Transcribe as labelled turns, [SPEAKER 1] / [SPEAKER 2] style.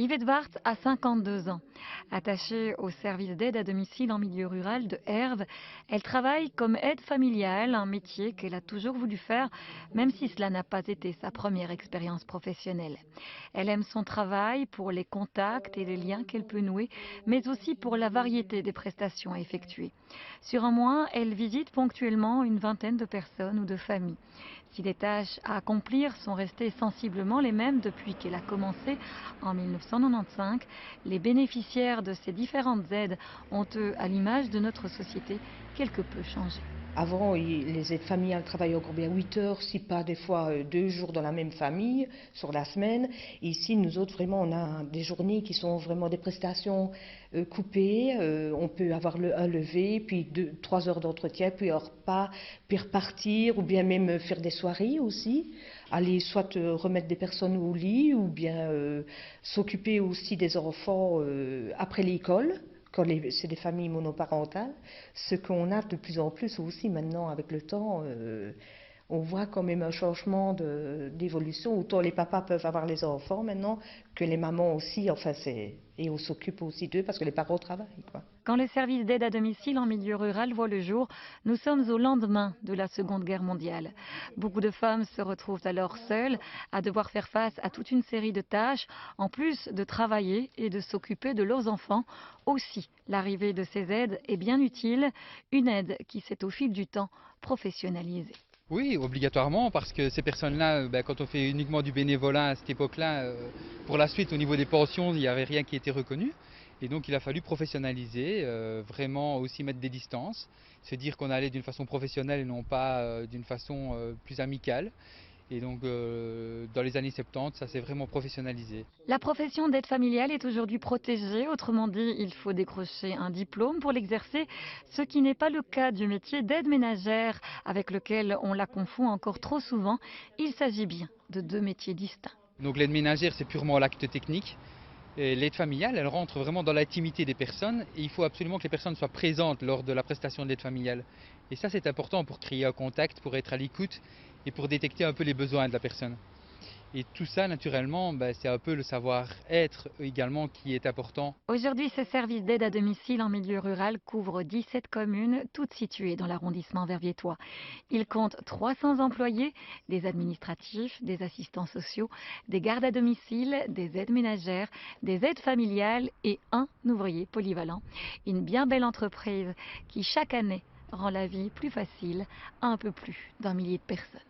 [SPEAKER 1] Yvette Wart a 52 ans. Attachée au service d'aide à domicile en milieu rural de Herve, elle travaille comme aide familiale, un métier qu'elle a toujours voulu faire, même si cela n'a pas été sa première expérience professionnelle. Elle aime son travail pour les contacts et les liens qu'elle peut nouer, mais aussi pour la variété des prestations à effectuer. Sur un mois, elle visite ponctuellement une vingtaine de personnes ou de familles. Si les tâches à accomplir sont restées sensiblement les mêmes depuis qu'elle a commencé en 1995, les bénéficiaires de ces différentes aides ont, eux, à l'image de notre société, quelque peu changé.
[SPEAKER 2] Avant, les aides familiales travaillaient encore bien 8 heures, si pas des fois 2 jours dans la même famille sur la semaine. Et ici, nous autres, vraiment, on a des journées qui sont vraiment des prestations coupées. On peut avoir un lever, puis 3 heures d'entretien, puis un repas, puis repartir, ou bien même faire des soirées aussi. Aller soit remettre des personnes au lit, ou bien s'occuper aussi des enfants après l'école quand c'est des familles monoparentales, ce qu'on a de plus en plus aussi maintenant avec le temps, on voit quand même un changement d'évolution. Autant les papas peuvent avoir les enfants maintenant que les mamans aussi, enfin et on s'occupe aussi d'eux parce que les parents travaillent, quoi.
[SPEAKER 1] Quand le service d'aide à domicile en milieu rural voit le jour, nous sommes au lendemain de la Seconde Guerre mondiale. Beaucoup de femmes se retrouvent alors seules à devoir faire face à toute une série de tâches, en plus de travailler et de s'occuper de leurs enfants. Aussi, l'arrivée de ces aides est bien utile, une aide qui s'est au fil du temps professionnalisée.
[SPEAKER 3] Oui, obligatoirement, parce que ces personnes-là, quand on fait uniquement du bénévolat à cette époque-là, pour la suite, au niveau des pensions, il n'y avait rien qui était reconnu. Et donc, il a fallu professionnaliser, vraiment aussi mettre des distances, se dire qu'on allait d'une façon professionnelle et non pas d'une façon plus amicale. Et donc, dans les années 70, ça s'est vraiment professionnalisé.
[SPEAKER 1] La profession d'aide familiale est aujourd'hui protégée, autrement dit, il faut décrocher un diplôme pour l'exercer, ce qui n'est pas le cas du métier d'aide ménagère, avec lequel on la confond encore trop souvent. Il s'agit bien de deux métiers distincts.
[SPEAKER 3] Donc, l'aide ménagère, c'est purement l'acte technique. Et l'aide familiale, elle rentre vraiment dans l'intimité des personnes et il faut absolument que les personnes soient présentes lors de la prestation de l'aide familiale. Et ça, c'est important pour créer un contact, pour être à l'écoute et pour détecter un peu les besoins de la personne. Et tout ça, naturellement, c'est un peu le savoir-être également qui est important.
[SPEAKER 1] Aujourd'hui, ce service d'aide à domicile en milieu rural couvre 17 communes, toutes situées dans l'arrondissement verviétois. Il compte 300 employés, des administratifs, des assistants sociaux, des gardes à domicile, des aides ménagères, des aides familiales et un ouvrier polyvalent. Une bien belle entreprise qui, chaque année, rend la vie plus facile à un peu plus d'1 millier de personnes.